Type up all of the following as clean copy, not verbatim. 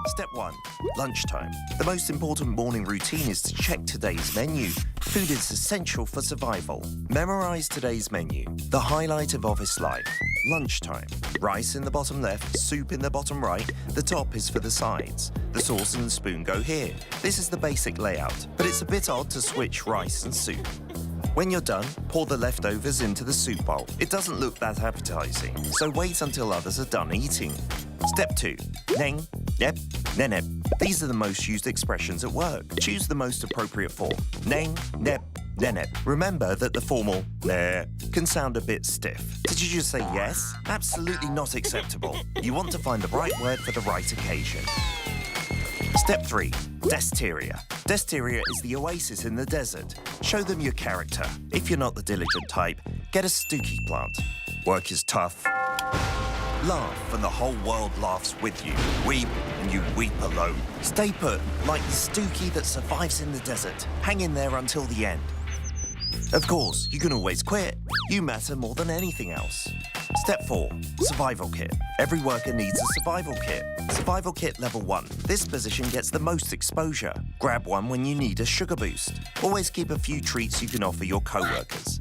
Step 1. Lunchtime. The most important morning routine is to check today's menu. Food is essential for survival. Memorize today's menu. The highlight of office life. Lunchtime. Rice in the bottom left, soup in the bottom right. The top is for the sides. The sauce and the spoon go here. This is the basic layout, but it's a bit odd to switch rice and soup. When you're done, pour the leftovers into the soup bowl. It doesn't look that appetizing, so wait until others are done eating. Step 2. Neng, nep, nenep. These are the most used expressions at work. Choose the most appropriate form. Neng, nep, nenep. Remember that the formal ne can sound a bit stiff. Did you just say yes? Absolutely not acceptable. You want to find the right word for the right occasion. Step 3. Desteria. Desteria is the oasis in the desert. Show them your character. If you're not the diligent type, get a stooky plant. Work is tough. Laugh and the whole world laughs with you. Weep and you weep alone. Stay put, like the stooky that survives in the desert. Hang in there until the end. Of course, you can always quit. You matter more than anything else. Step 4. Survival kit. Every worker needs a survival kit. Survival kit level 1. This position gets the most exposure. Grab one when you need a sugar boost. Always keep a few treats you can offer your co-workers.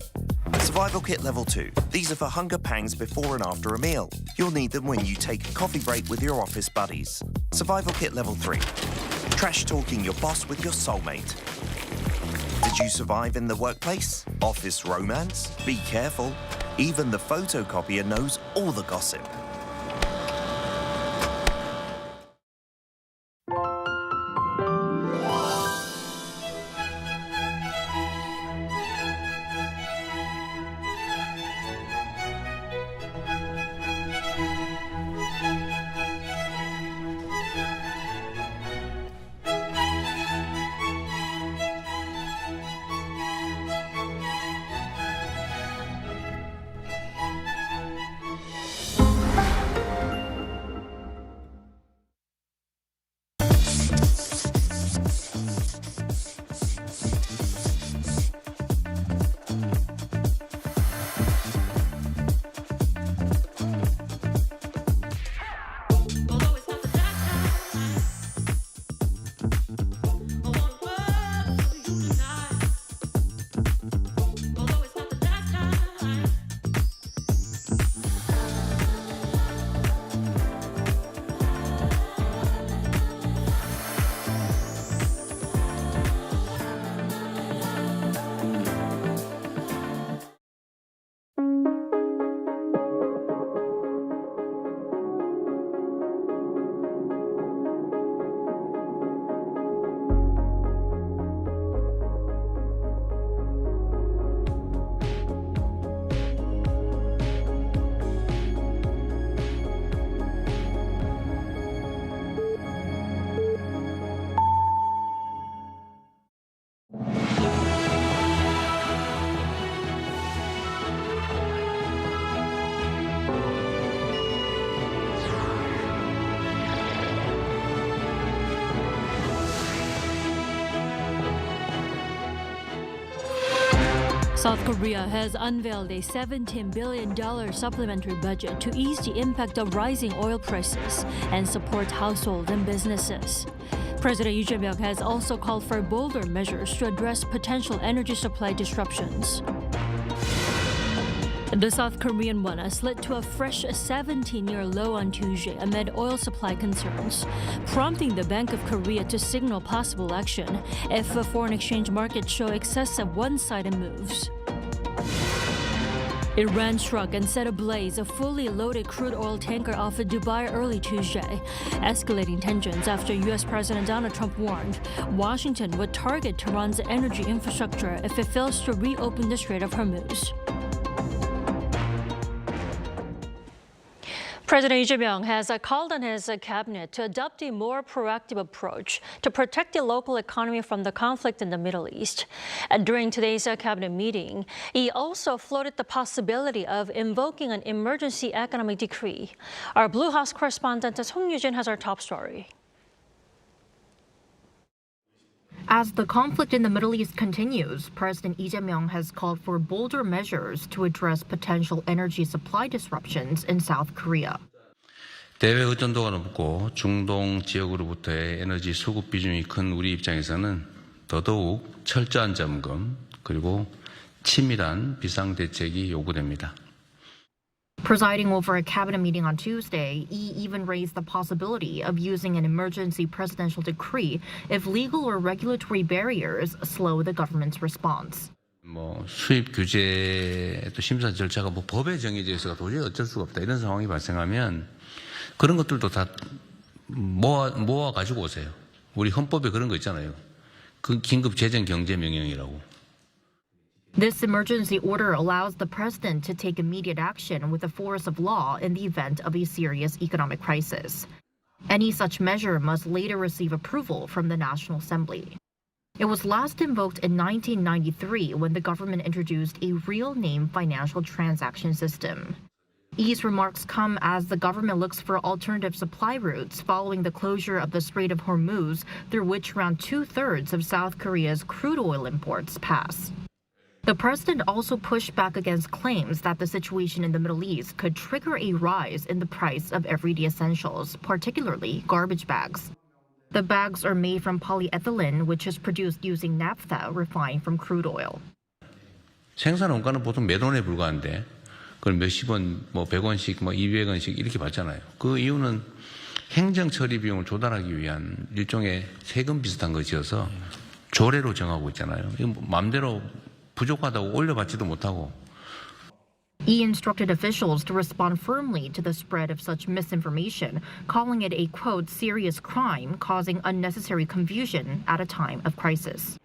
Survival kit level 2. These are for hunger pangs before and after a meal. You'll need them when you take a coffee break with your office buddies. Survival kit level 3. Trash talking your boss with your soulmate. Did you survive in the workplace? Office romance? Be careful. Even the photocopier knows all the gossip. South Korea has unveiled a $17 billion supplementary budget to ease the impact of rising oil prices and support households and businesses. President Lee Jae-myung has also called for bolder measures to address potential energy supply disruptions. The South Korean won slid to a fresh 17-year low on Tuesday amid oil supply concerns, prompting the Bank of Korea to signal possible action if foreign exchange markets show excessive one-sided moves. Iran struck and set ablaze a fully loaded crude oil tanker off of Dubai early Tuesday, escalating tensions after U.S. President Donald Trump warned Washington would target Tehran's energy infrastructure if it fails to reopen the Strait of Hormuz. President Lee Jae-myung has called on his cabinet to adopt a more proactive approach to protect the local economy from the conflict in the Middle East. And during today's cabinet meeting, he also floated the possibility of invoking an emergency economic decree. Our Blue House correspondent Song Yujin has our top story. As the conflict in the Middle East continues, President Lee Jae-myung has called for bolder measures to address potential energy supply disruptions in South Korea. 대외 의존도가 높고 중동 지역으로부터의 에너지 수급 비중이 큰 우리 입장에서는 더더욱 철저한 점검 그리고 치밀한 비상 대책이 요구됩니다. Presiding over a cabinet meeting on Tuesday, Lee even raised the possibility of using an emergency presidential decree if legal or regulatory barriers slow the government's response. 수입 규제 또 심사 절차가 법에 정해져 있어서 도저히 어쩔 수가 없다 이런 상황이 발생하면 그런 것들도 다 모아 가지고 오세요. 우리 헌법에 그런 거 있잖아요. 그 긴급 재정 경제 명령이라고. This emergency order allows the president to take immediate action with the force of law in the event of a serious economic crisis. Any such measure must later receive approval from the National Assembly. It was last invoked in 1993 when the government introduced a real-name financial transaction system. Lee's remarks come as the government looks for alternative supply routes following the closure of the Strait of Hormuz, through which around 2/3 of South Korea's crude oil imports pass. The president also pushed back against claims that the situation in the Middle East could trigger a rise in the price of everyday essentials, particularly garbage bags. The bags are made from polyethylene, which is produced using naphtha refined from crude oil. 생산 원가는 보통 몇 원에 불과한데 그걸 몇십 원, 100원씩, 200원씩 이렇게 받잖아요. 그 이유는 행정 처리 비용을 조달하기 위한 일종의 세금 비슷한 것이어서 조례로 정하고 있잖아요. 이거 마음대로 부족하다고 올려받지도 못하고. He instructed officials to respond firmly to the spread of such misinformation, calling it a, quote, serious crime causing unnecessary confusion at a time of crisis.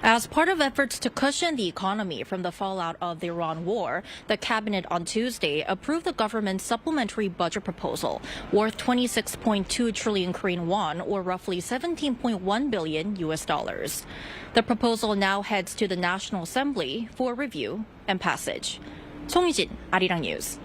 As part of efforts to cushion the economy from the fallout of the Iran war, the cabinet on Tuesday approved the government's supplementary budget proposal, worth 26.2 trillion Korean won, or roughly $17.1 billion. The proposal now heads to the National Assembly for review and passage. 송유진, Arirang News.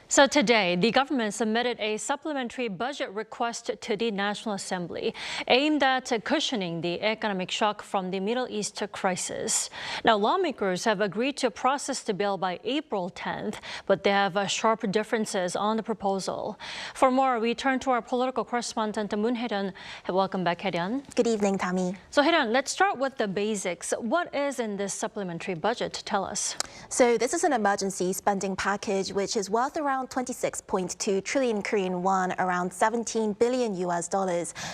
So today, the government submitted a supplementary budget request to the National Assembly aimed at cushioning the economic shock from the Middle East crisis. Now, lawmakers have agreed to process the bill by April 10th, but they have sharp differences on the proposal. For more, we turn to our political correspondent, Moon Hae-ryun. Welcome back, Hae-ryun. Good evening, Tammy. So, Hae-ryun, let's start with the basics. What is in this supplementary budget? Tell us. So this is an emergency spending package which is worth around 26.2 trillion Korean won, around $17 billion,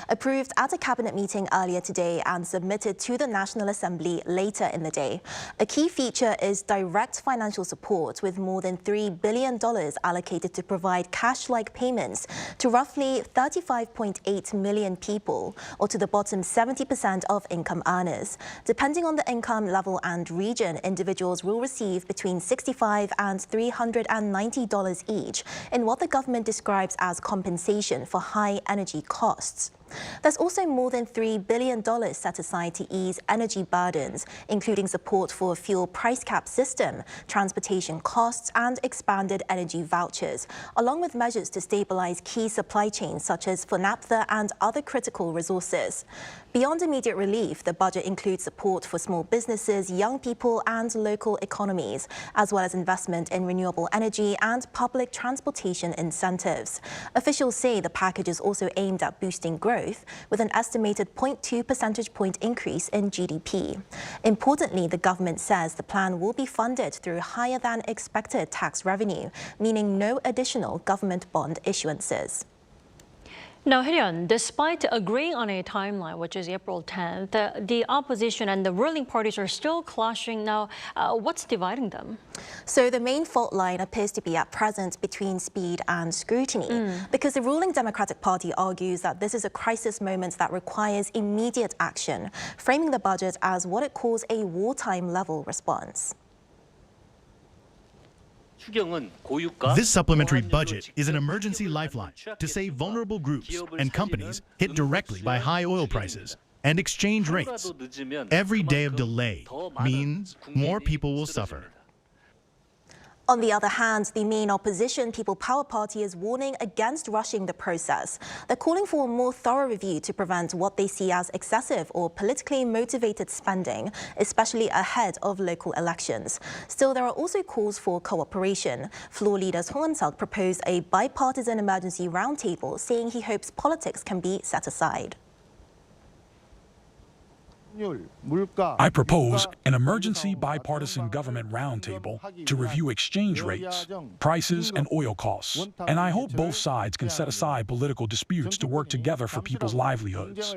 approved at a cabinet meeting earlier today and submitted to the National Assembly later in the day. A key feature is direct financial support, with more than $3 billion allocated to provide cash-like payments to roughly 35.8 million people, or to the bottom 70% of income earners. Depending on the income level and region, individuals will receive between $65 and $390 each in what the government describes as compensation for high energy costs. There's also more than $3 billion set aside to ease energy burdens, including support for a fuel price cap system, transportation costs, and expanded energy vouchers, along with measures to stabilize key supply chains such as for naphtha and other critical resources. Beyond immediate relief, the budget includes support for small businesses, young people, and local economies, as well as investment in renewable energy and public transportation incentives. Officials say the package is also aimed at boosting growth, with an estimated 0.2 percentage point increase in GDP. Importantly, the government says the plan will be funded through higher than expected tax revenue, meaning no additional government bond issuances. Now, Hae-ryun, despite agreeing on a timeline, which is April 10th, the opposition and the ruling parties are still clashing. Now, what's dividing them? So the main fault line appears to be at present between speed and scrutiny, because the ruling Democratic Party argues that this is a crisis moment that requires immediate action, framing the budget as what it calls a wartime-level response. This supplementary budget is an emergency lifeline to save vulnerable groups and companies hit directly by high oil prices and exchange rates. Every day of delay means more people will suffer. On the other hand, the main opposition, People Power Party, is warning against rushing the process. They're calling for a more thorough review to prevent what they see as excessive or politically motivated spending, especially ahead of local elections. Still, there are also calls for cooperation. Floor leader Song Eun-seok proposed a bipartisan emergency roundtable, saying he hopes politics can be set aside. I propose an emergency bipartisan government roundtable to review exchange rates, prices, and oil costs. And I hope both sides can set aside political disputes to work together for people's livelihoods.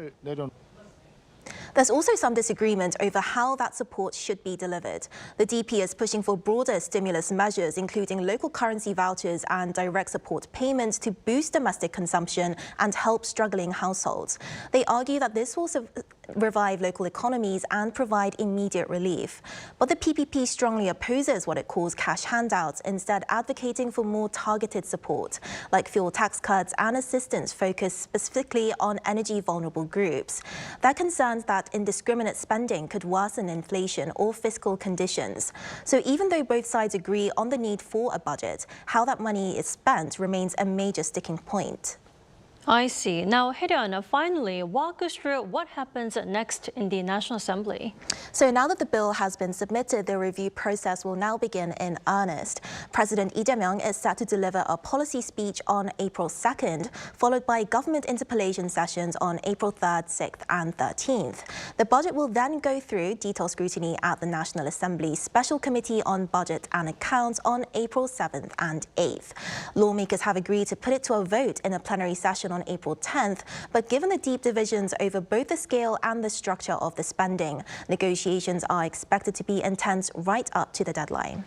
There's also some disagreement over how that support should be delivered. The DP is pushing for broader stimulus measures, including local currency vouchers and direct support payments to boost domestic consumption and help struggling households. They argue that this will revive local economies and provide immediate relief. But the PPP strongly opposes what it calls cash handouts, instead advocating for more targeted support, like fuel tax cuts and assistance focused specifically on energy-vulnerable groups. They're concerned that indiscriminate spending could worsen inflation or fiscal conditions. So even though both sides agree on the need for a budget, how that money is spent remains a major sticking point. I see. Now, Hae-ryun, finally, walk us through what happens next in the National Assembly. So now that the bill has been submitted, the review process will now begin in earnest. President Lee Jae-myung is set to deliver a policy speech on April 2nd, followed by government interpellation sessions on April 3rd, 6th, and 13th. The budget will then go through detailed scrutiny at the National Assembly Special Committee on Budget and Accounts on April 7th and 8th. Lawmakers have agreed to put it to a vote in a plenary session on April 10th, but given the deep divisions over both the scale and the structure of the spending, negotiations are expected to be intense right up to the deadline.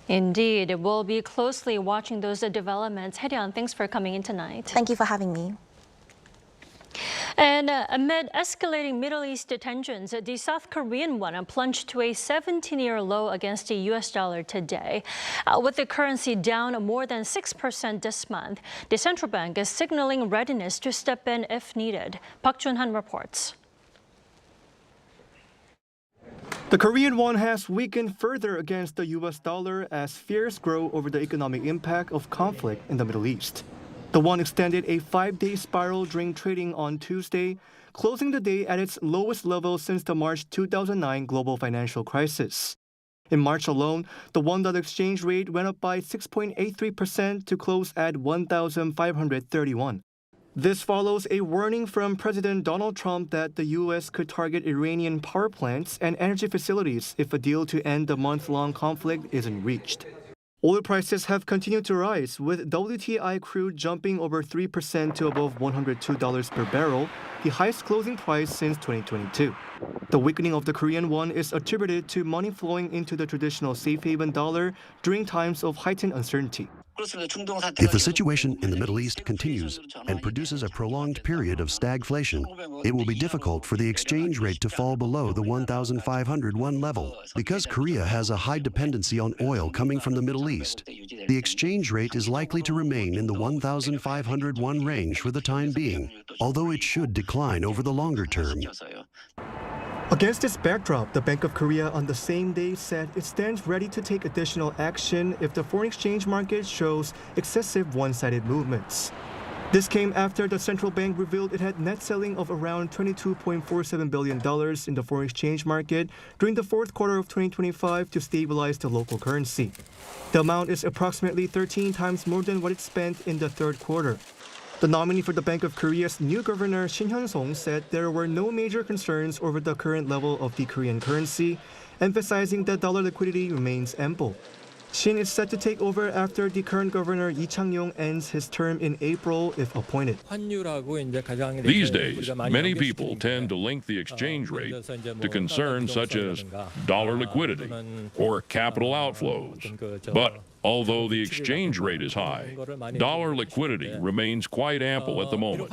Indeed, we'll be closely watching those developments. Hae-ryun, thanks for coming in tonight. Thank you for having me. And amid escalating Middle East tensions, the South Korean won plunged to a 17-year low against the U.S. dollar today. With the currency down more than 6% this month, the central bank is signaling readiness to step in if needed. Park Jun-han reports. The Korean won has weakened further against the U.S. dollar as fears grow over the economic impact of conflict in the Middle East. The won extended a 5-day spiral during trading on Tuesday, closing the day at its lowest level since the March 2009 global financial crisis. In March alone, the $1 exchange rate went up by 6.83% to close at 1,531. This follows a warning from President Donald Trump that the U.S. could target Iranian power plants and energy facilities if a deal to end the month-long conflict isn't reached. Oil prices have continued to rise, with WTI crude jumping over 3% to above $102 per barrel, the highest closing price since 2022. The weakening of the Korean won is attributed to money flowing into the traditional safe haven dollar during times of heightened uncertainty. If the situation in the Middle East continues and produces a prolonged period of stagflation, it will be difficult for the exchange rate to fall below the 1,501 level. Because Korea has a high dependency on oil coming from the Middle East, the exchange rate is likely to remain in the 1,501 range for the time being, although it should decline over the longer term. Against this backdrop, the Bank of Korea on the same day said it stands ready to take additional action if the foreign exchange market shows excessive one-sided movements. This came after the central bank revealed it had net selling of around $22.47 billion in the foreign exchange market during the fourth quarter of 2025 to stabilize the local currency. The amount is approximately 13 times more than what it spent in the third quarter. The nominee for the Bank of Korea's new governor, Shin Hyun-song, said there were no major concerns over the current level of the Korean currency, emphasizing that dollar liquidity remains ample. Shin is set to take over after the current governor Lee Chang-yong ends his term in April if appointed. These days, many people tend to link the exchange rate to concerns such as dollar liquidity or capital outflows. But although the exchange rate is high, dollar liquidity remains quite ample at the moment.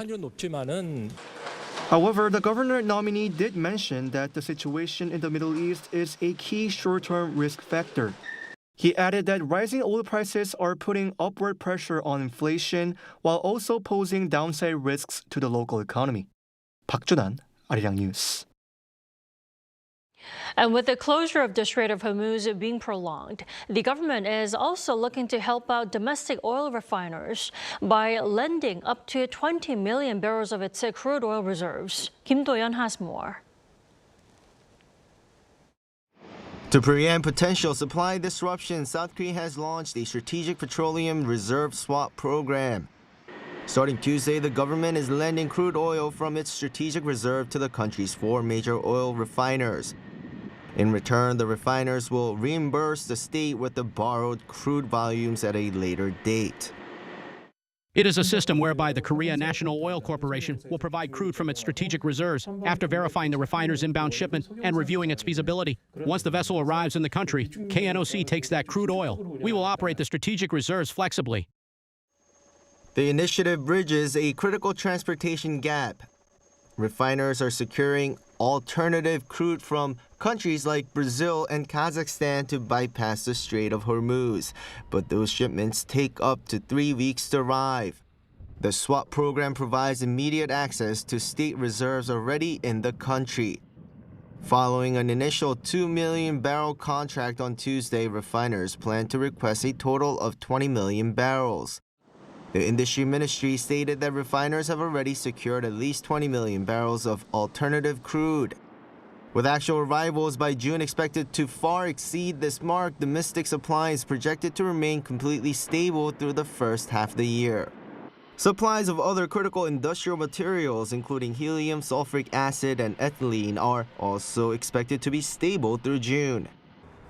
However, the governor nominee did mention that the situation in the Middle East is a key short-term risk factor. He added that rising oil prices are putting upward pressure on inflation while also posing downside risks to the local economy. Park Jun-han, Arirang News. And with the closure of the Strait of Hormuz being prolonged, the government is also looking to help out domestic oil refiners by lending up to 20 million barrels of its crude oil reserves. Kim Do-yeon has more. To prevent potential supply disruption, South Korea has launched a strategic petroleum reserve swap program. Starting Tuesday, the government is lending crude oil from its strategic reserve to the country's 4 major oil refiners. In return, the refiners will reimburse the state with the borrowed crude volumes at a later date. It is a system whereby the Korea-Indonesian Oil Corporation will provide crude from its strategic reserves after verifying the refiner's inbound shipment and reviewing its feasibility. Once the vessel arrives in the country, KNOC takes that crude oil. We will operate the strategic reserves flexibly. The initiative bridges a critical transportation gap. Refiners are securing alternative crude from countries like Brazil and Kazakhstan to bypass the Strait of Hormuz, but those shipments take up to 3 weeks to arrive. The swap program provides immediate access to state reserves already in the country. Following an initial 2 million barrel contract on Tuesday, refiners plan to request a total of 20 million barrels. The industry ministry stated that refiners have already secured at least 20 million barrels of alternative crude. With actual arrivals by June expected to far exceed this mark, domestic supply is projected to remain completely stable through the first half of the year. Supplies of other critical industrial materials, including helium, sulfuric acid, and ethylene, are also expected to be stable through June.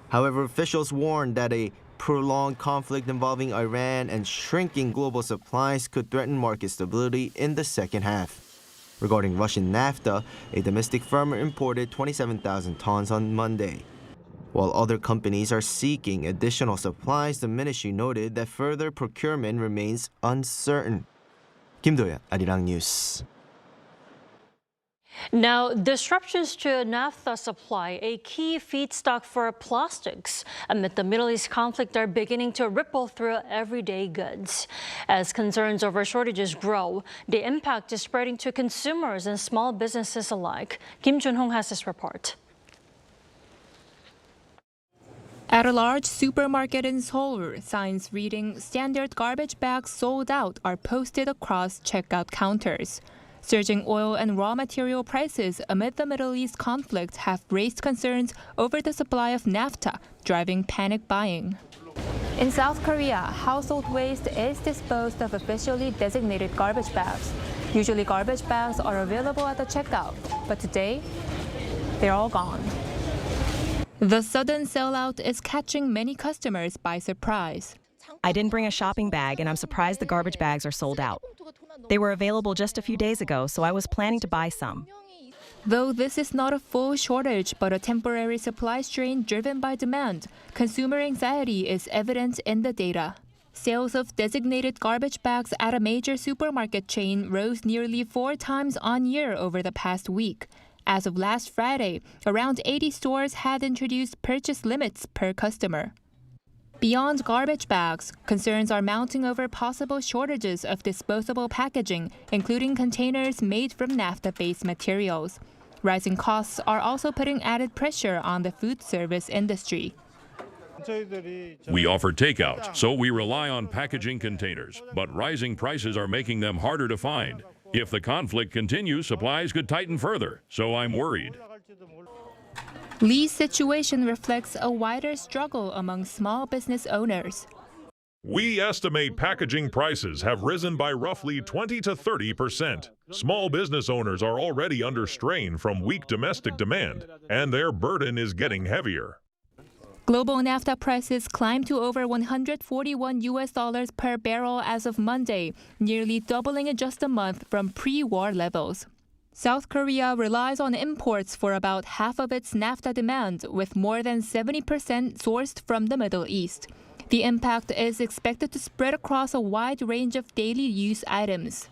However, officials warned that a prolonged conflict involving Iran and shrinking global supplies could threaten market stability in the second half. Regarding Russian naphtha, a domestic firm imported 27,000 tons on Monday. While other companies are seeking additional supplies, the ministry noted that further procurement remains uncertain. Kim Do-yeon, Arirang News. Now, disruptions to naphtha supply, a key feedstock for plastics amid the Middle East conflict, are beginning to ripple through everyday goods. As concerns over shortages grow, the impact is spreading to consumers and small businesses alike. Kim Jun-hong has this report. At a large supermarket in Seoul, signs reading "Standard garbage bags sold out" are posted across checkout counters. Surging oil and raw material prices amid the Middle East conflict have raised concerns over the supply of naphtha, driving panic buying. In South Korea, household waste is disposed of officially designated garbage bags. Usually garbage bags are available at the checkout, but today, they're all gone. The sudden sellout is catching many customers by surprise. I didn't bring a shopping bag, and I'm surprised the garbage bags are sold out. They were available just a few days ago, so I was planning to buy some. Though this is not a full shortage but a temporary supply strain driven by demand, consumer anxiety is evident in the data. Sales of designated garbage bags at a major supermarket chain rose nearly 4 times on year over the past week. As of last Friday, around 80 stores had introduced purchase limits per customer. Beyond garbage bags, concerns are mounting over possible shortages of disposable packaging, including containers made from naphtha-based materials. Rising costs are also putting added pressure on the food service industry. We offer takeout, so we rely on packaging containers, but rising prices are making them harder to find. If the conflict continues, supplies could tighten further, so I'm worried. Lee's situation reflects a wider struggle among small business owners. We estimate packaging prices have risen by roughly 20 to 30%. Small business owners are already under strain from weak domestic demand, and their burden is getting heavier. Global naphtha prices climbed to over $141 per barrel as of Monday, nearly doubling in just a month from pre-war levels. South Korea relies on imports for about half of its naphtha demand, with more than 70% sourced from the Middle East. The impact is expected to spread across a wide range of daily use items.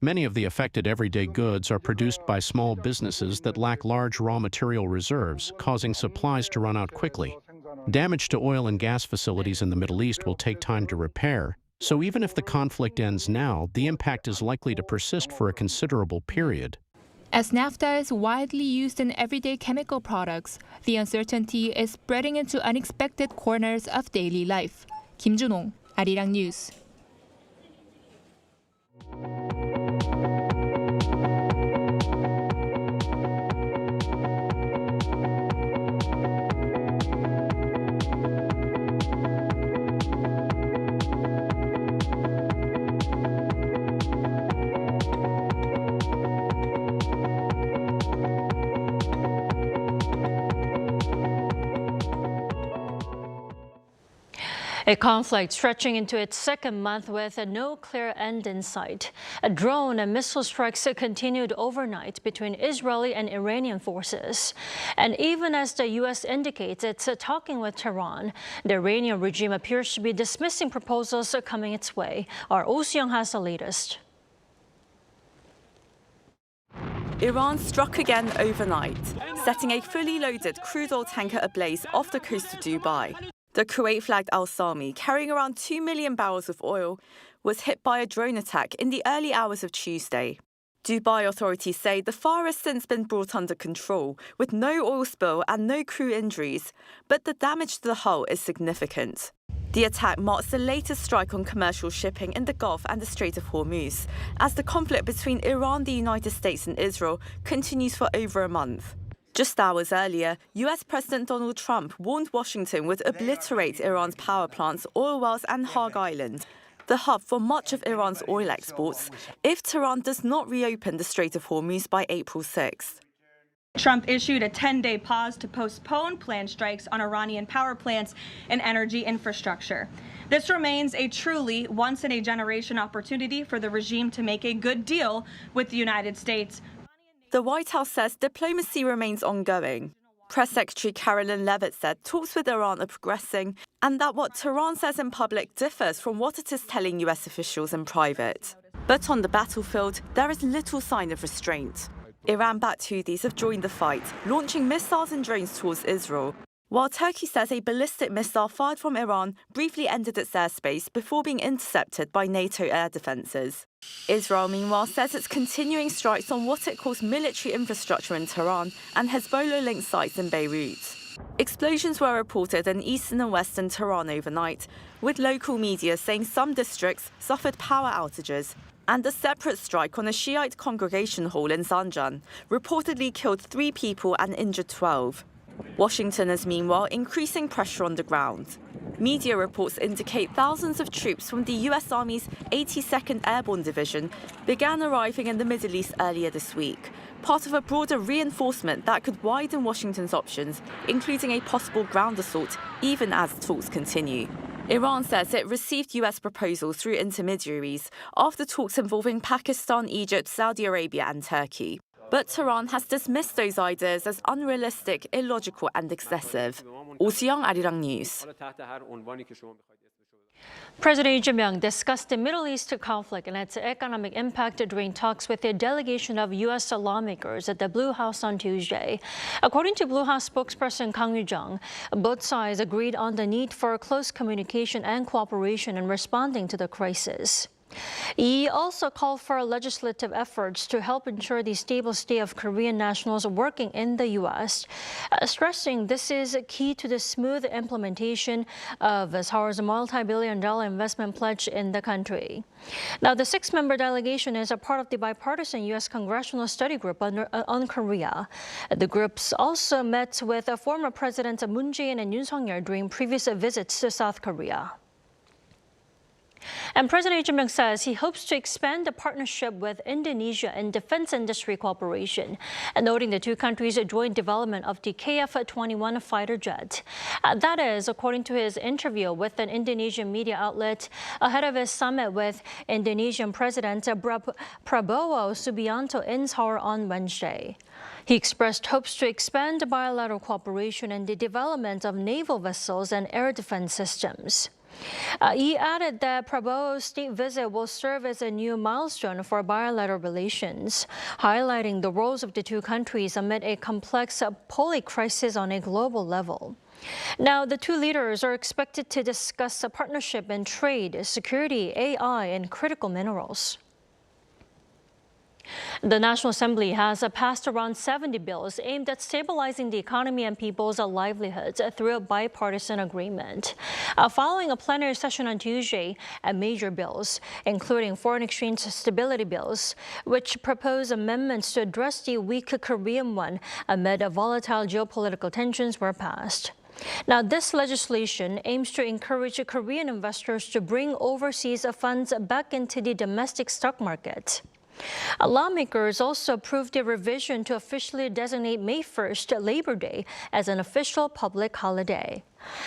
Many of the affected everyday goods are produced by small businesses that lack large raw material reserves, causing supplies to run out quickly. Damage to oil and gas facilities in the Middle East will take time to repair, so even if the conflict ends now, the impact is likely to persist for a considerable period. As naphtha is widely used in everyday chemical products, the uncertainty is spreading into unexpected corners of daily life. Kim Junong, Arirang News. A conflict stretching into its second month with no clear end in sight. A drone and missile strikes continued overnight between Israeli and Iranian forces. And even as the U.S. indicates it's talking with Tehran, the Iranian regime appears to be dismissing proposals coming its way. Our Oh Seong has the latest. Iran struck again overnight, setting a fully loaded crude oil tanker ablaze off the coast of Dubai. The Kuwait-flagged Al Sami, carrying around 2 million barrels of oil, was hit by a drone attack in the early hours of Tuesday. Dubai authorities say the fire has since been brought under control, with no oil spill and no crew injuries, but the damage to the hull is significant. The attack marks the latest strike on commercial shipping in the Gulf and the Strait of Hormuz, as the conflict between Iran, the United States and Israel continues for over a month. Just hours earlier, US President Donald Trump warned Washington would obliterate Iran's power plants, oil wells and Hog Island, the hub for much of Iran's oil exports, if Tehran does not reopen the Strait of Hormuz by April 6th. Trump issued a 10-day pause to postpone planned strikes on Iranian power plants and energy infrastructure. This remains a truly once-in-a-generation opportunity for the regime to make a good deal with the United States. The White House says diplomacy remains ongoing. Press Secretary Carolyn Leavitt said talks with Iran are progressing and that what Tehran says in public differs from what it is telling US officials in private. But on the battlefield, there is little sign of restraint. Iran-backed Houthis have joined the fight, launching missiles and drones towards Israel, while Turkey says a ballistic missile fired from Iran briefly entered its airspace before being intercepted by NATO air defences. Israel, meanwhile, says it's continuing strikes on what it calls military infrastructure in Tehran and Hezbollah-linked sites in Beirut. Explosions were reported in eastern and western Tehran overnight, with local media saying some districts suffered power outages, and a separate strike on a Shiite congregation hall in Zanjan reportedly killed 3 people and injured 12. Washington is meanwhile increasing pressure on the ground. Media reports indicate thousands of troops from the US Army's 82nd Airborne Division began arriving in the Middle East earlier this week, part of a broader reinforcement that could widen Washington's options, including a possible ground assault, even as talks continue. Iran says it received US proposals through intermediaries after talks involving Pakistan, Egypt, Saudi Arabia and Turkey. But Tehran has dismissed those ideas as unrealistic, illogical and excessive. Oh Seong, Arirang News. President Lee Jae-myung discussed the Middle East conflict and its economic impact during talks with a delegation of U.S. lawmakers at the Blue House on Tuesday. According to Blue House spokesperson Kang Yoo-jung, both sides agreed on the need for close communication and cooperation in responding to the crisis. He also called for legislative efforts to help ensure the stable stay of Korean nationals working in the U.S., stressing this is key to the smooth implementation of Seoul's multi-billion-dollar investment pledge in the country. Now, the 6-member delegation is a part of the bipartisan U.S. Congressional Study Group on Korea. The groups also met with former Presidents Moon Jae-in and Yoon Suk-yeol during previous visits to South Korea. And President Lee Jae-myung says he hopes to expand the partnership with Indonesia in defense industry cooperation, noting the two countries' joint development of the KF-21 fighter jet. That is, according to his interview with an Indonesian media outlet ahead of his summit with Indonesian President Prabowo Subianto in Seoul on Wednesday. He expressed hopes to expand bilateral cooperation in the development of naval vessels and air defense systems. He added that Prabowo's state visit will serve as a new milestone for bilateral relations, highlighting the roles of the two countries amid a complex poly-crisis on a global level. Now, the two leaders are expected to discuss a partnership in trade, security, AI, and critical minerals. The National Assembly has passed around 70 bills aimed at stabilizing the economy and people's livelihoods through a bipartisan agreement. Following a plenary session on Tuesday, major bills, including foreign exchange stability bills, which propose amendments to address the weak Korean won amid volatile geopolitical tensions, were passed. Now, this legislation aims to encourage Korean investors to bring overseas funds back into the domestic stock market. Lawmakers also approved a revision to officially designate May 1st, Labor Day, as an official public holiday.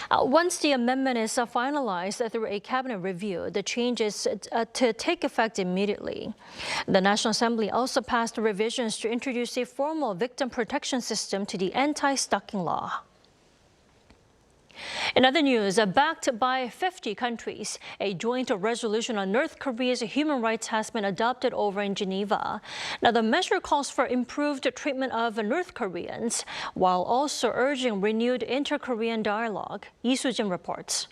Once the amendment is finalized through a cabinet review, the change is to take effect immediately. The National Assembly also passed revisions to introduce a formal victim protection system to the anti-stalking law. In other news, backed by 50 countries, a joint resolution on North Korea's human rights has been adopted over in Geneva. Now, the measure calls for improved treatment of North Koreans, while also urging renewed inter-Korean dialogue. Lee Soo-jin reports.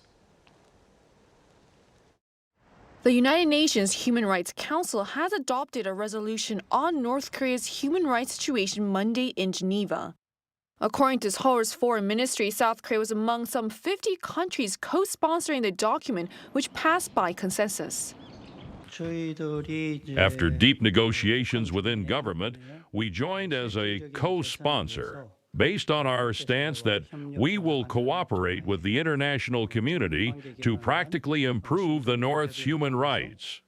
The United Nations Human Rights Council has adopted a resolution on North Korea's human rights situation Monday in Geneva. According to Seoul's foreign ministry, South Korea was among some 50 countries co-sponsoring the document, which passed by consensus. After deep negotiations within government, we joined as a co-sponsor, based on our stance that we will cooperate with the international community to practically improve the North's human rights.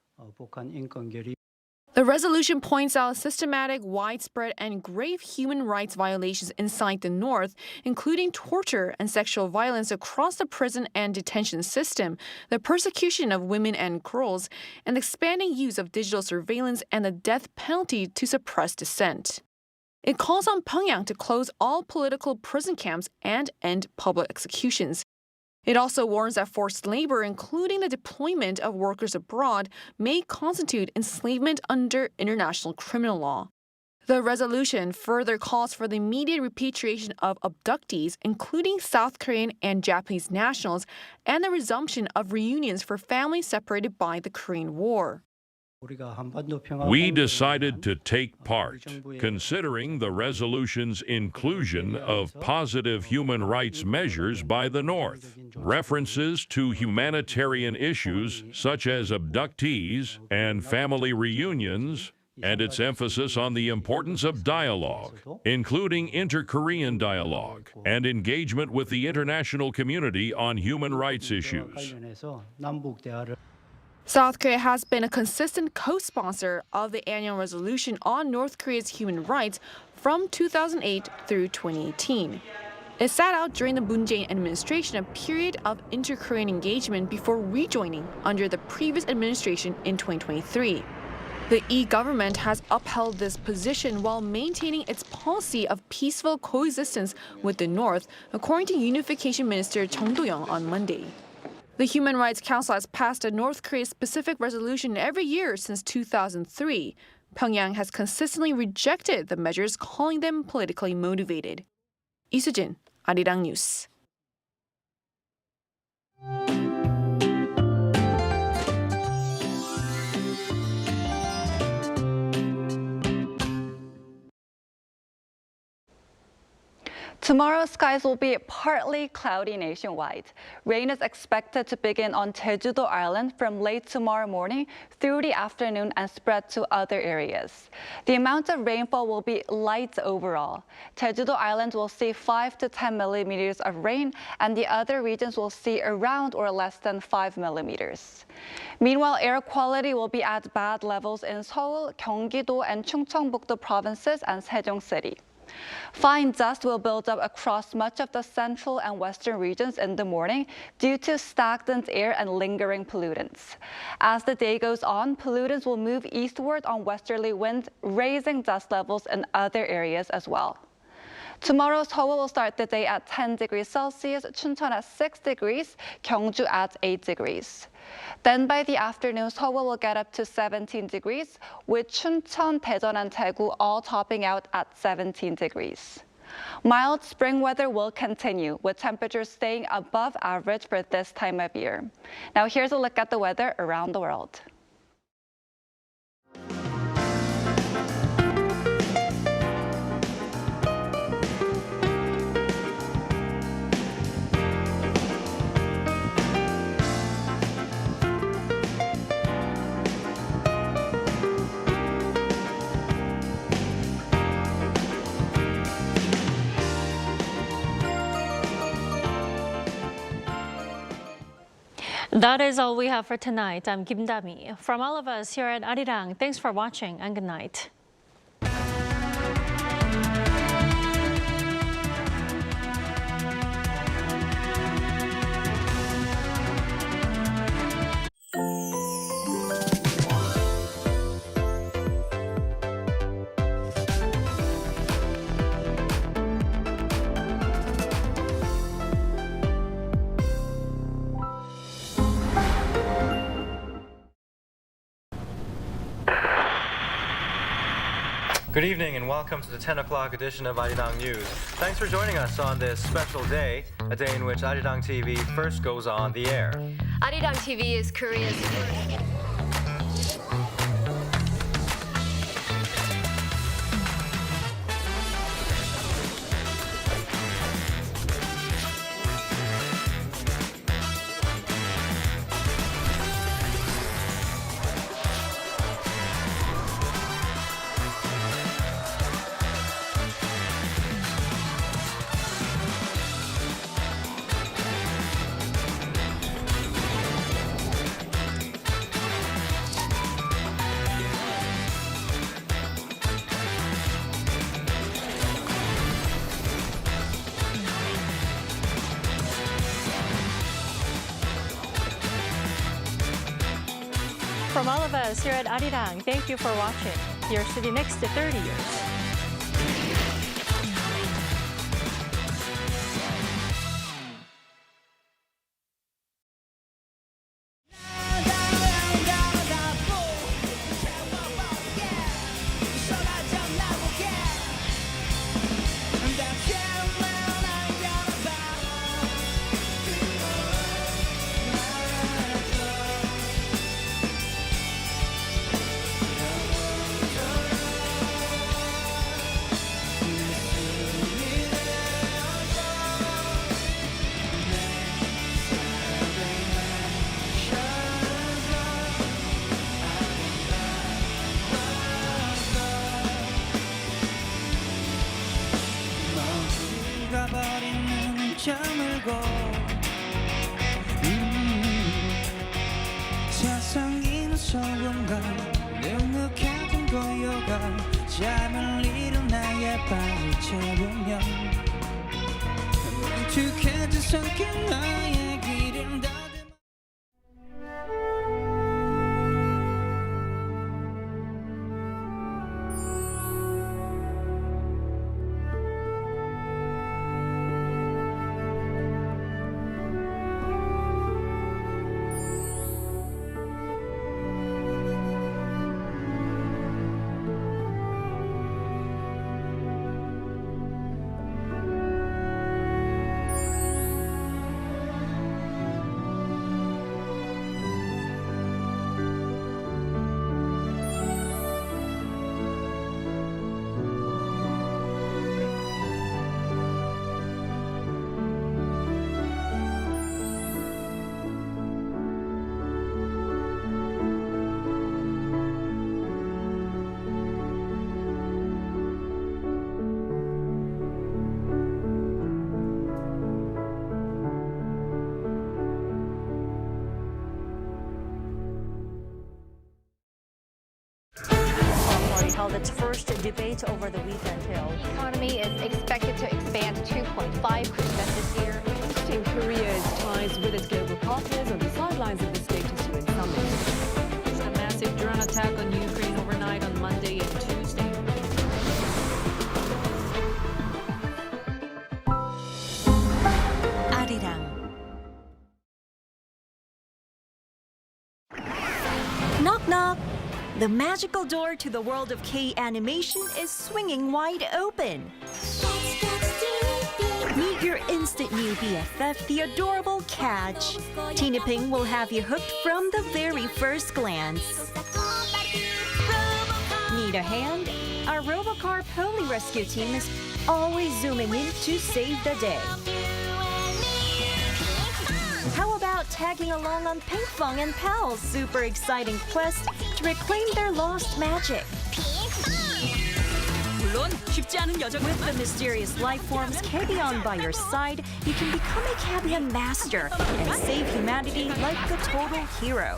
The resolution points out systematic, widespread, and grave human rights violations inside the North, including torture and sexual violence across the prison and detention system, the persecution of women and girls, and expanding use of digital surveillance and the death penalty to suppress dissent. It calls on Pyongyang to close all political prison camps and end public executions. It also warns that forced labor, including the deployment of workers abroad, may constitute enslavement under international criminal law. The resolution further calls for the immediate repatriation of abductees, including South Korean and Japanese nationals, and the resumption of reunions for families separated by the Korean War. We decided to take part, considering the resolution's inclusion of positive human rights measures by the North, references to humanitarian issues such as abductees and family reunions, and its emphasis on the importance of dialogue, including inter-Korean dialogue and engagement with the international community on human rights issues. South Korea has been a consistent co-sponsor of the annual resolution on North Korea's human rights from 2008 through 2018. It sat out during the Moon Jae-in administration a period of inter-Korean engagement before rejoining under the previous administration in 2023. The Lee government has upheld this position while maintaining its policy of peaceful coexistence with the North, according to Unification Minister Chung Do-young on Monday. The Human Rights Council has passed a North Korea-specific resolution every year since 2003. Pyongyang has consistently rejected the measures, calling them politically motivated. Lee Soo-jin, Arirang News. Tomorrow, skies will be partly cloudy nationwide. Rain is expected to begin on Jeju-do Island from late tomorrow morning through the afternoon and spread to other areas. The amount of rainfall will be light overall. Jeju-do Island will see 5 to 10 millimeters of rain, and the other regions will see around or less than 5 millimeters. Meanwhile, air quality will be at bad levels in Seoul, Gyeonggi-do, and Chungcheongbuk-do provinces and Sejong City. Fine dust will build up across much of the central and western regions in the morning due to stagnant air and lingering pollutants. As the day goes on, pollutants will move eastward on westerly winds, raising dust levels in other areas as well. Tomorrow, Seoul will start the day at 10 degrees Celsius, Chuncheon at 6 degrees, Gyeongju at 8 degrees. Then by the afternoon, Seoul will get up to 17 degrees, with Chuncheon, Daejeon, and Daegu all topping out at 17 degrees. Mild spring weather will continue, with temperatures staying above average for this time of year. Now here's a look at the weather around the world. That is all we have for tonight. I'm Kim Da-mi. From all of us here at Arirang, thanks for watching and good night. Good evening and welcome to the 10 o'clock edition of Arirang News. Thanks for joining us on this special day, a day in which Arirang TV first goes on the air. Arirang TV is Korea's first. From all of us here at Arirang, thank you for watching. Here's to the next 30 years. 세상이 소금과 눅눅했던 고요가 잠을 이룬 나의 밤을 채우며 뭉툭해져 섞인 나의 길을 held its first debate over the weekend. The economy is expected to expand 2.5% this year. Boosting Korea's ties with its global partners on the sidelines of the status UN summit. It's a massive drone attack on Ukraine overnight on Monday and Tuesday. Arirang. Knock knock. The magical door to the world of K-animation is swinging wide open. Meet your instant new BFF, the adorable Catch. Tina Ping will have you hooked from the very first glance. Need a hand? Our Robocar Poli Rescue team is always zooming in to save the day. How about tagging along on Pinkfong and Pal's super exciting quest to reclaim their lost magic? With the mysterious life forms Kabion by your side, you can become a Kabion master and save humanity like a total hero.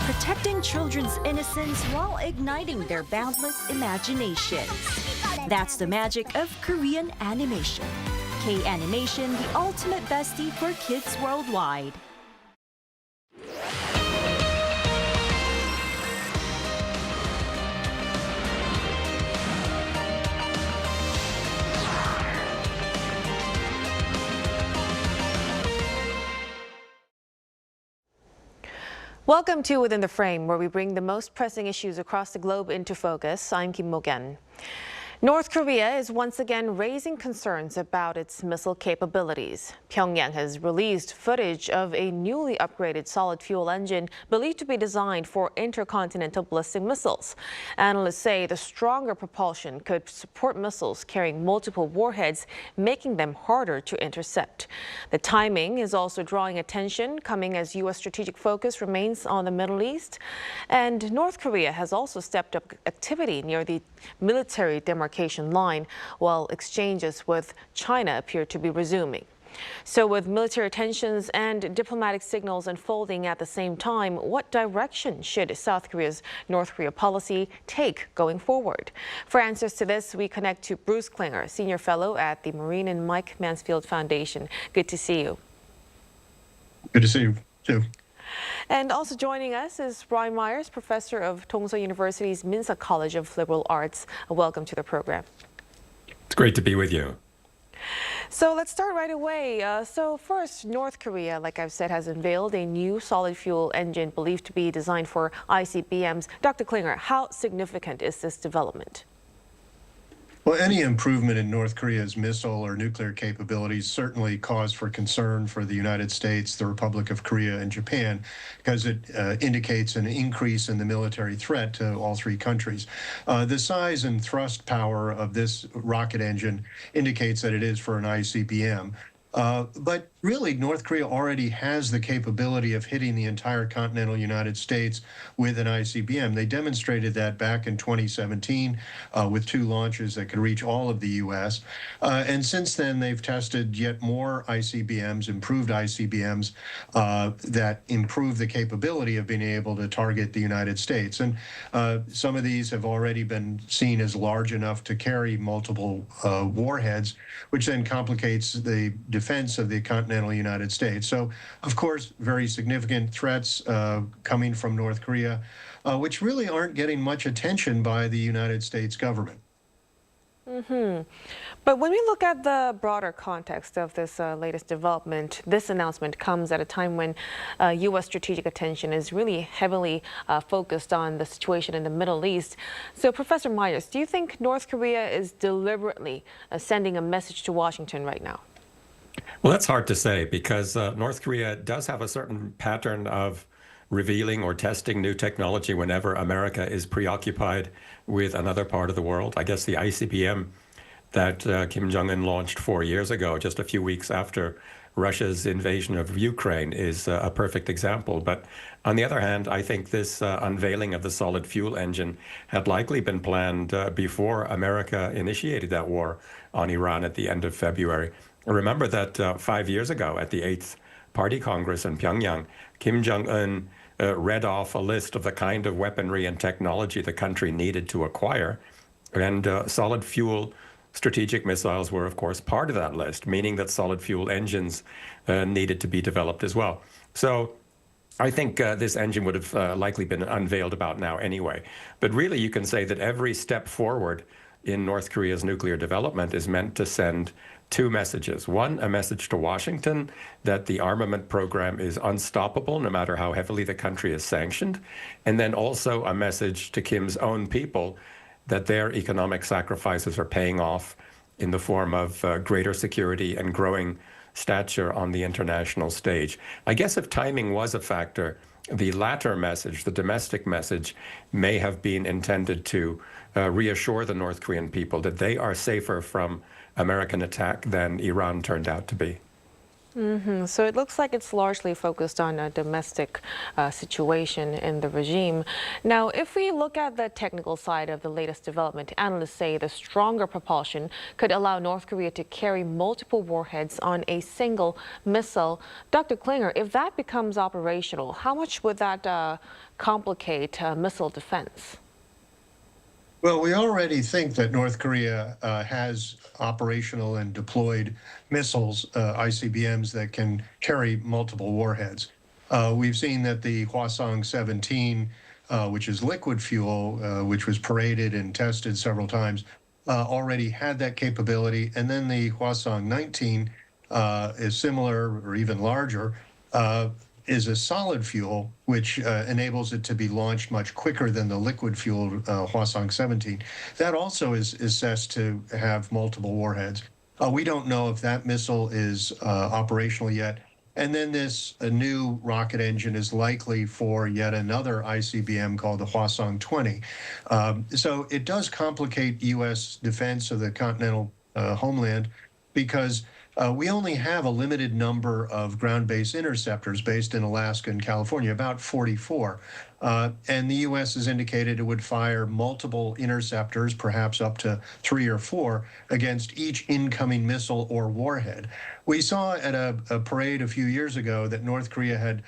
Protecting children's innocence while igniting their boundless imaginations. That's the magic of Korean animation. K-Animation, the ultimate bestie for kids worldwide. Welcome to Within the Frame, where we bring the most pressing issues across the globe into focus. I'm Kim Mo-gen. North Korea is once again raising concerns about its missile capabilities. Pyongyang has released footage of a newly upgraded solid-fuel engine believed to be designed for intercontinental ballistic missiles. Analysts say the stronger propulsion could support missiles carrying multiple warheads, making them harder to intercept. The timing is also drawing attention, coming as U.S. strategic focus remains on the Middle East. And North Korea has also stepped up activity near the military demarcation line, while exchanges with China appear to be resuming. So with military tensions and diplomatic signals unfolding at the same time, what direction should South Korea's North Korea policy take going forward? For answers to this, we connect to Bruce Klinger, Senior Fellow at the Marine and Mike Mansfield Foundation. Good to see you. Good to see you, too. And also joining us is Brian Myers, professor of Dongso University's Minsa College of Liberal Arts. Welcome to the program. It's great to be with you. So let's start right away. So first, North Korea, like I've said, has unveiled a new solid fuel engine believed to be designed for ICBMs. Dr. Klinger, how significant is this development? Well, any improvement in North Korea's missile or nuclear capabilities certainly cause for concern for the United States, the Republic of Korea, and Japan, because it indicates an increase in the military threat to all three countries. The size and thrust power of this rocket engine indicates that it is for an ICBM. But really, North Korea already has the capability of hitting the entire continental United States with an ICBM. They demonstrated that back in 2017 with 2 launches that could reach all of the U.S. And since then, they've tested yet more ICBMs, improved ICBMs, that improve the capability of being able to target the United States. And some of these have already been seen as large enough to carry multiple warheads, which then complicates the defense of the continental United States. So, of course, very significant threats coming from North Korea, which really aren't getting much attention by the United States government. But when we look at the broader context of this latest development, this announcement comes at a time when U.S. strategic attention is really heavily focused on the situation in the Middle East. So, Professor Myers, do you think North Korea is deliberately sending a message to Washington right now? Well, that's hard to say because North Korea does have a certain pattern of revealing or testing new technology whenever America is preoccupied with another part of the world. I guess the ICBM that Kim Jong-un launched 4 years ago, just a few weeks after Russia's invasion of Ukraine, is a perfect example. But on the other hand, I think this unveiling of the solid fuel engine had likely been planned before America initiated that war on Iran at the end of February. Remember that 5 years ago at the 8th Party Congress in Pyongyang, Kim Jong-un read off a list of the kind of weaponry and technology the country needed to acquire. And solid fuel strategic missiles were, of course, part of that list, meaning that solid fuel engines needed to be developed as well. So I think this engine would have likely been unveiled about now anyway. But really, you can say that every step forward in North Korea's nuclear development is meant to send 2 messages. One, a message to Washington that the armament program is unstoppable no matter how heavily the country is sanctioned. And then also a message to Kim's own people that their economic sacrifices are paying off in the form of greater security and growing stature on the international stage. I guess if timing was a factor, the latter message, the domestic message, may have been intended to reassure the North Korean people that they are safer from American attack than Iran turned out to be. So it looks like it's largely focused on a domestic situation in the regime. Now, if we look at the technical side of the latest development, analysts say the stronger propulsion could allow North Korea to carry multiple warheads on a single missile. Dr. Klinger, if that becomes operational, how much would that complicate missile defense? Well, we already think that North Korea has operational and deployed missiles, ICBMs, that can carry multiple warheads. We've seen that the Hwasong-17, which is liquid fuel, which was paraded and tested several times, already had that capability. And then the Hwasong-19 is similar or even larger, is a solid fuel, which enables it to be launched much quicker than the liquid fuel Hwasong-17. That also is assessed to have multiple warheads. We don't know if that missile is operational yet. And then this new rocket engine is likely for yet another ICBM called the Hwasong-20. So it does complicate U.S. defense of the continental homeland because we only have a limited number of ground-based interceptors based in Alaska and California, about 44. And the U.S. has indicated it would fire multiple interceptors, perhaps up to 3 or 4, against each incoming missile or warhead. We saw at a parade a few years ago that North Korea had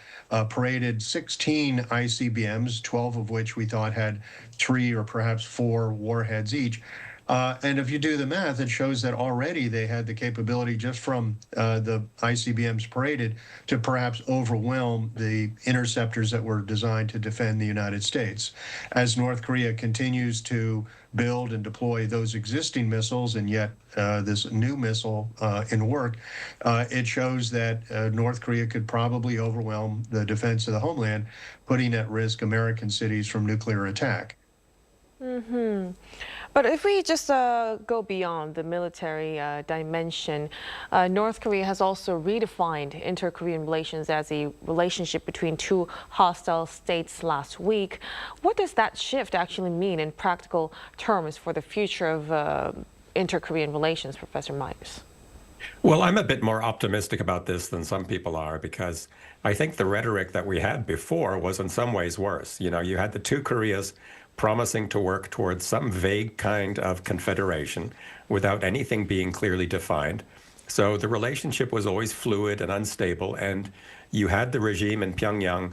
paraded 16 ICBMs, 12 of which we thought had 3 or perhaps 4 warheads each. And if you do the math, it shows that already they had the capability just from the ICBMs paraded to perhaps overwhelm the interceptors that were designed to defend the United States. As North Korea continues to build and deploy those existing missiles and yet this new missile in work, it shows that North Korea could probably overwhelm the defense of the homeland, putting at risk American cities from nuclear attack. But if we just go beyond the military dimension, North Korea has also redefined inter-Korean relations as a relationship between two hostile states last week. What does that shift actually mean in practical terms for the future of inter-Korean relations, Professor Myers? Well, I'm a bit more optimistic about this than some people are because I think the rhetoric that we had before was in some ways worse. You know, you had the two Koreas promising to work towards some vague kind of confederation without anything being clearly defined. So the relationship was always fluid and unstable, and you had the regime in Pyongyang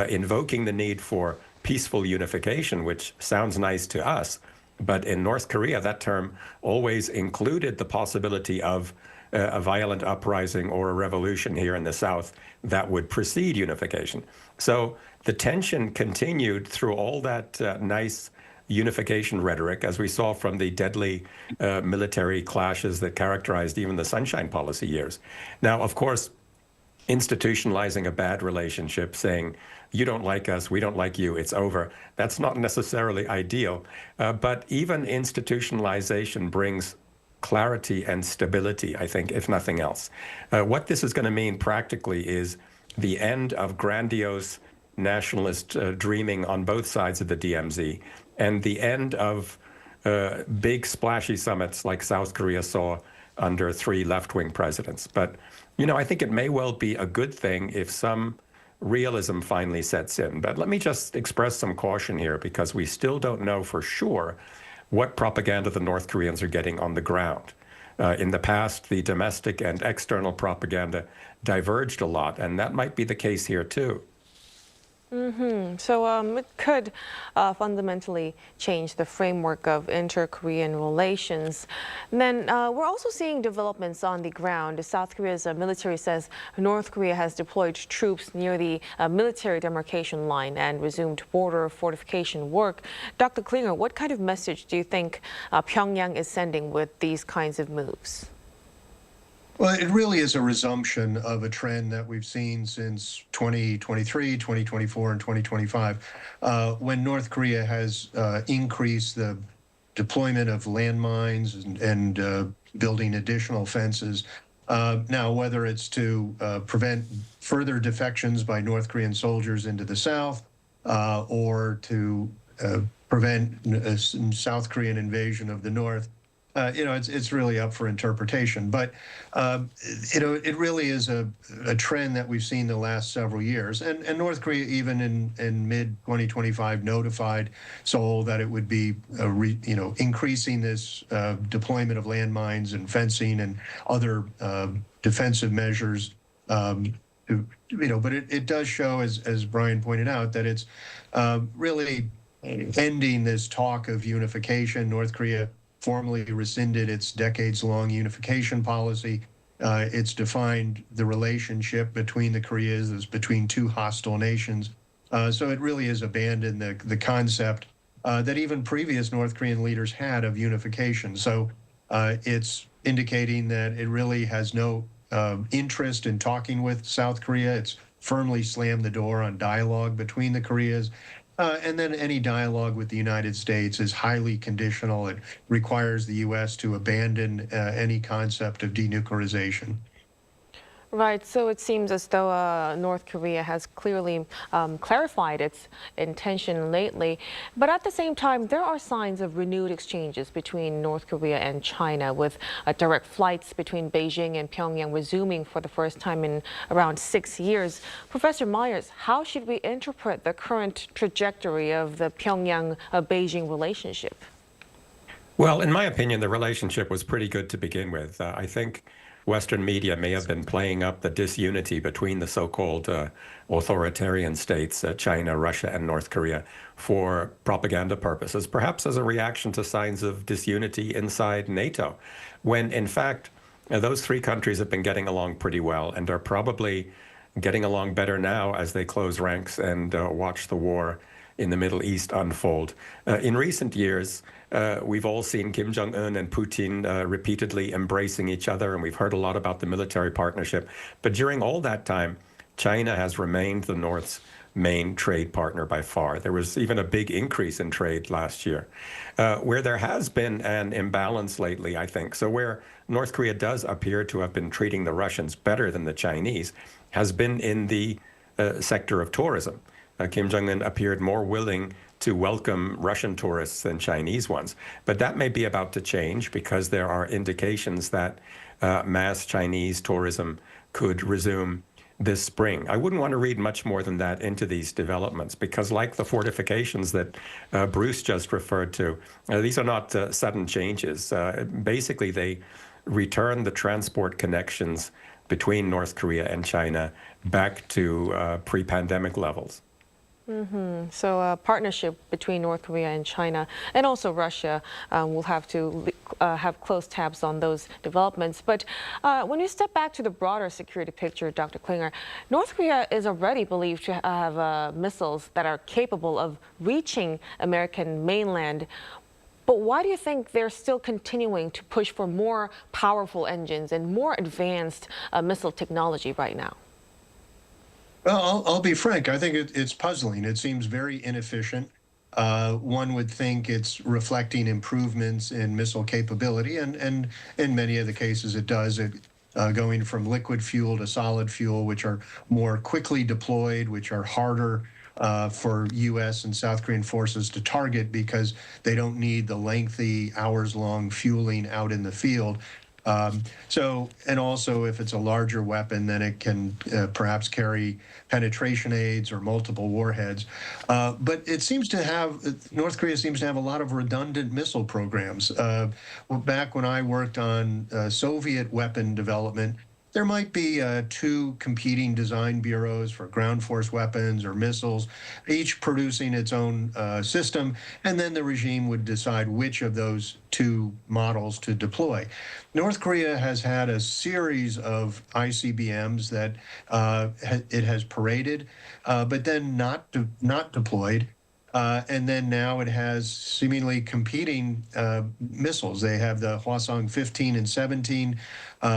invoking the need for peaceful unification, which sounds nice to us. But in North Korea, that term always included the possibility of a violent uprising or a revolution here in the South that would precede unification. So the tension continued through all that nice unification rhetoric, as we saw from the deadly military clashes that characterized even the Sunshine Policy years. Now, of course, institutionalizing a bad relationship, saying, you don't like us, we don't like you, it's over, that's not necessarily ideal. But even institutionalization brings clarity and stability, I think, if nothing else. What this is going to mean practically is the end of grandiose nationalist dreaming on both sides of the DMZ and the end of big splashy summits like South Korea saw under 3 left-wing presidents. But, you know, I think it may well be a good thing if some realism finally sets in. But let me just express some caution here because we still don't know for sure what propaganda the North Koreans are getting on the ground. In the past, the domestic and external propaganda diverged a lot, and that might be the case here too. So it could fundamentally change the framework of inter-Korean relations. And then we're also seeing developments on the ground. South Korea's military says North Korea has deployed troops near the military demarcation line and resumed border fortification work. Dr. Klinger, what kind of message do you think Pyongyang is sending with these kinds of moves? Well, it really is a resumption of a trend that we've seen since 2023, 2024, and 2025, when North Korea has increased the deployment of landmines and building additional fences. Now, whether it's to prevent further defections by North Korean soldiers into the south or to prevent South Korean invasion of the north, it's really up for interpretation. But, it really is a trend that we've seen the last several years. And North Korea, even in mid-2025, notified Seoul that it would be, increasing this deployment of landmines and fencing and other defensive measures. But it does show, as Brian pointed out, that it's really ending this talk of unification. North Korea formally rescinded its decades-long unification policy. It's defined the relationship between the Koreas as between two hostile nations. So it really has abandoned the concept that even previous North Korean leaders had of unification. So it's indicating that it really has no interest in talking with South Korea. It's firmly slammed the door on dialogue between the Koreas. And then any dialogue with the United States is highly conditional. It requires the U.S. to abandon any concept of denuclearization. Right, so it seems as though North Korea has clearly clarified its intention lately. But at the same time, there are signs of renewed exchanges between North Korea and China, with direct flights between Beijing and Pyongyang resuming for the first time in around 6 years. Professor Myers, how should we interpret the current trajectory of the Pyongyang-Beijing relationship? Well, in my opinion, the relationship was pretty good to begin with. I think Western media may have been playing up the disunity between the so-called authoritarian states, China, Russia, and North Korea, for propaganda purposes, perhaps as a reaction to signs of disunity inside NATO, when in fact those three countries have been getting along pretty well and are probably getting along better now as they close ranks and watch the war in the Middle East unfold. In recent years, we've all seen Kim Jong-un and Putin repeatedly embracing each other, and we've heard a lot about the military partnership. But during all that time, China has remained the North's main trade partner by far. There was even a big increase in trade last year. Where there has been an imbalance lately, I think, so where North Korea does appear to have been treating the Russians better than the Chinese, has been in the sector of tourism. Kim Jong-un appeared more willing to welcome Russian tourists than Chinese ones. But that may be about to change because there are indications that mass Chinese tourism could resume this spring. I wouldn't want to read much more than that into these developments because, like the fortifications that Bruce just referred to, these are not sudden changes. Basically, they return the transport connections between North Korea and China back to pre-pandemic levels. So a partnership between North Korea and China and also Russia will have to have close tabs on those developments. But when you step back to the broader security picture, Dr. Klinger, North Korea is already believed to have missiles that are capable of reaching American mainland. But why do you think they're still continuing to push for more powerful engines and more advanced missile technology right now? Well, I'll be frank. I think it's puzzling. It seems very inefficient. One would think it's reflecting improvements in missile capability, and in many of the cases it does. Going from liquid fuel to solid fuel, which are more quickly deployed, which are harder for U.S. and South Korean forces to target because they don't need the lengthy hours-long fueling out in the field. And also if it's a larger weapon, then it can perhaps carry penetration aids or multiple warheads. But it seems to have, North Korea seems to have a lot of redundant missile programs. Back when I worked on Soviet weapon development, there might be two competing design bureaus for ground force weapons or missiles, each producing its own system, and then the regime would decide which of those two models to deploy. North Korea has had a series of ICBMs that it has paraded, but then not deployed. And then now it has seemingly competing missiles. They have the Hwasong 15 and 17,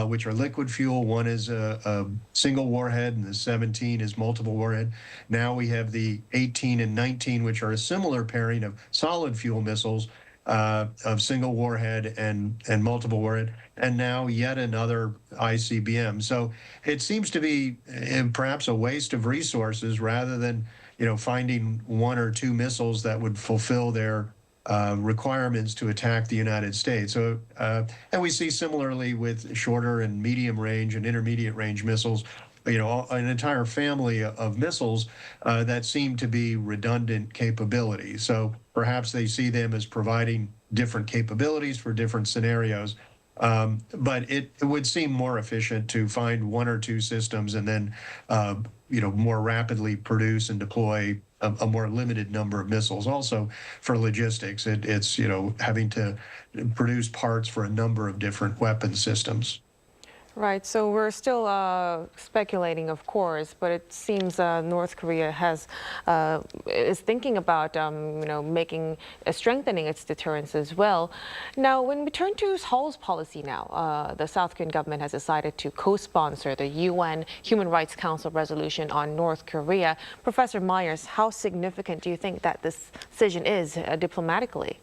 which are liquid fuel. One is a single warhead, and the 17 is multiple warhead. Now we have the 18 and 19, which are a similar pairing of solid fuel missiles of single warhead and multiple warhead, and now yet another ICBM. So it seems to be perhaps a waste of resources rather than finding one or two missiles that would fulfill their requirements to attack the United States. So, and we see similarly with shorter and medium range and intermediate range missiles, an entire family of missiles that seem to be redundant capabilities. So perhaps they see them as providing different capabilities for different scenarios. But it would seem more efficient to find one or two systems and then, more rapidly produce and deploy a more limited number of missiles. Also, for logistics, it's having to produce parts for a number of different weapon systems. Right, so we're still speculating, of course, but it seems North Korea is thinking about, strengthening its deterrence as well. Now, when we turn to Seoul's policy now, the South Korean government has decided to co-sponsor the UN Human Rights Council resolution on North Korea. Professor Myers, how significant do you think that this decision is diplomatically?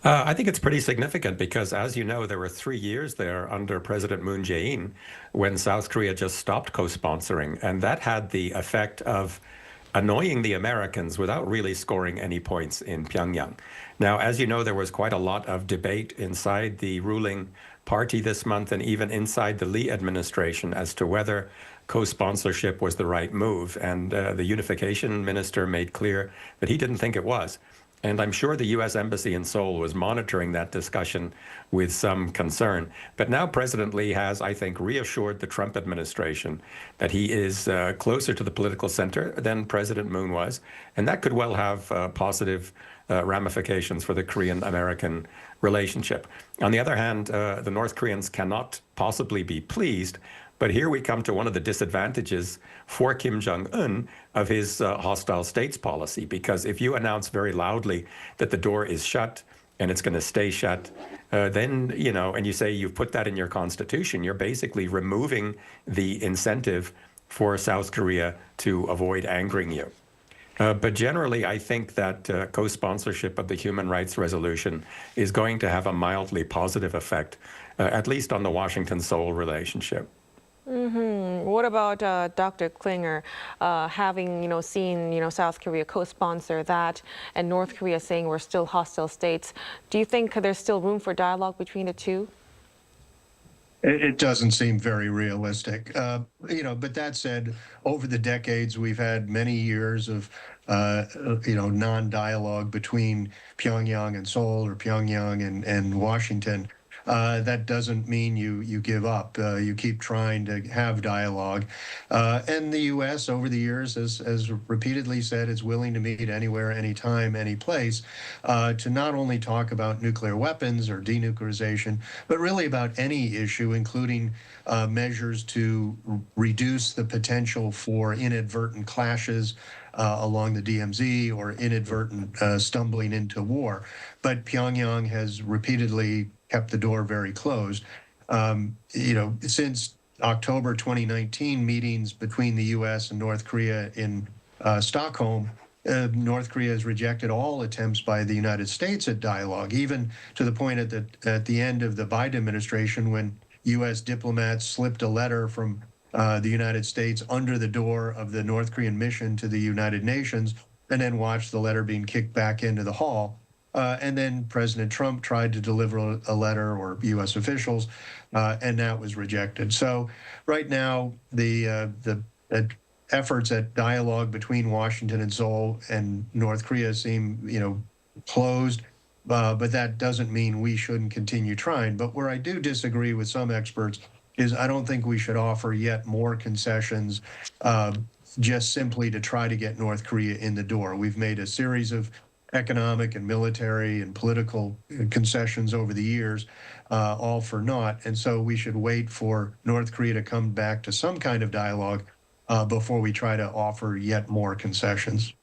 I think it's pretty significant because, as you know, there were 3 years there under President Moon Jae-in when South Korea just stopped co-sponsoring, and that had the effect of annoying the Americans without really scoring any points in Pyongyang. Now, as you know, there was quite a lot of debate inside the ruling party this month and even inside the Lee administration as to whether co-sponsorship was the right move, and the unification minister made clear that he didn't think it was. And I'm sure the U.S. Embassy in Seoul was monitoring that discussion with some concern. But now President Lee has, I think, reassured the Trump administration that he is closer to the political center than President Moon was. And that could well have positive ramifications for the Korean-American relationship. On the other hand, the North Koreans cannot possibly be pleased. But here we come to one of the disadvantages for Kim Jong-un of his hostile states policy, because if you announce very loudly that the door is shut and it's going to stay shut, then, and you say you've put that in your constitution, you're basically removing the incentive for South Korea to avoid angering you. But generally, I think that co-sponsorship of the human rights resolution is going to have a mildly positive effect, at least on the Washington-Seoul relationship. What about Dr. Klinger having, seen, South Korea co-sponsor that and North Korea saying we're still hostile states? Do you think there's still room for dialogue between the two? It doesn't seem very realistic. But that said, over the decades, we've had many years of, non-dialogue between Pyongyang and Seoul or Pyongyang and Washington. That doesn't mean you give up. You keep trying to have dialogue. And the U.S. over the years has repeatedly said it's willing to meet anywhere, anytime, any place to not only talk about nuclear weapons or denuclearization, but really about any issue, including measures to reduce the potential for inadvertent clashes along the DMZ or inadvertent stumbling into war. But Pyongyang has repeatedly kept the door very closed. Since October 2019 meetings between the U.S. and North Korea in Stockholm, North Korea has rejected all attempts by the United States at dialogue, even to the point at the end of the Biden administration when U.S. diplomats slipped a letter from the United States under the door of the North Korean mission to the United Nations, and then watched the letter being kicked back into the hall. And then President Trump tried to deliver a letter, or U.S. officials, and that was rejected. So right now, the efforts at dialogue between Washington and Seoul and North Korea seem, closed. But that doesn't mean we shouldn't continue trying. But where I do disagree with some experts is I don't think we should offer yet more concessions just simply to try to get North Korea in the door. We've made a series of economic and military and political concessions over the years, all for naught. And so we should wait for North Korea to come back to some kind of dialogue before we try to offer yet more concessions.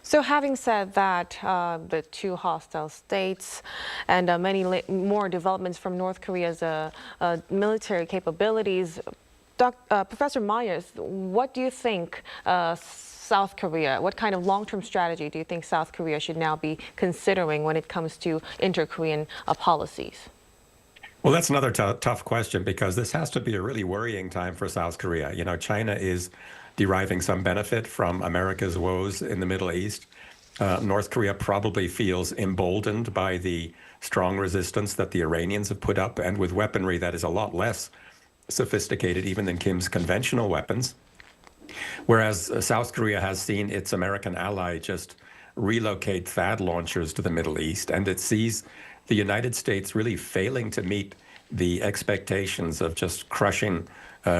So having said that, the two hostile states and many more developments from North Korea's military capabilities, Professor Myers, what do you think South Korea, what kind of long-term strategy do you think South Korea should now be considering when it comes to inter-Korean policies? Well, that's another tough question, because this has to be a really worrying time for South Korea. China is deriving some benefit from America's woes in the Middle East. North Korea probably feels emboldened by the strong resistance that the Iranians have put up, and with weaponry that is a lot less sophisticated even than Kim's conventional weapons. Whereas South Korea has seen its American ally just relocate THAAD launchers to the Middle East, and it sees the United States really failing to meet the expectations of just crushing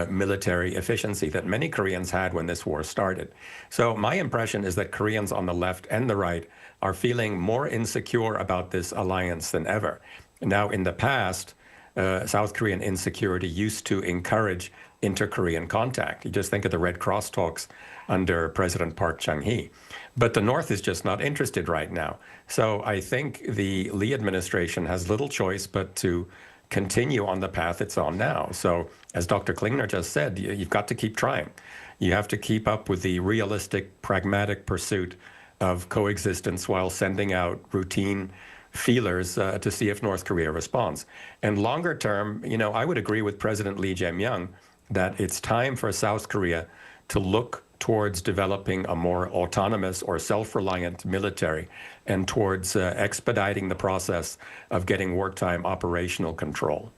military efficiency that many Koreans had when this war started. So my impression is that Koreans on the left and the right are feeling more insecure about this alliance than ever. Now, in the past, South Korean insecurity used to encourage inter-Korean contact. You just think of the Red Cross talks under President Park Chung-hee. But the North is just not interested right now. So I think the Lee administration has little choice but to continue on the path it's on now. So as Dr. Klingner just said, you've got to keep trying. You have to keep up with the realistic, pragmatic pursuit of coexistence while sending out routine feelers to see if North Korea responds. And longer term, I would agree with President Lee Jae-myung that it's time for South Korea to look towards developing a more autonomous or self-reliant military and towards expediting the process of getting wartime operational control.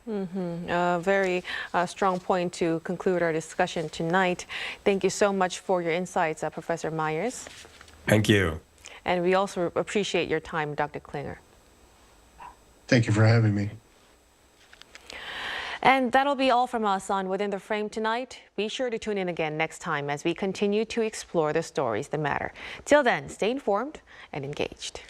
A very strong point to conclude our discussion tonight. Thank you so much for your insights, Professor Myers. Thank you. And we also appreciate your time, Dr. Klinger. Thank you for having me. And that'll be all from us on Within the Frame tonight. Be sure to tune in again next time as we continue to explore the stories that matter. Till then, stay informed and engaged.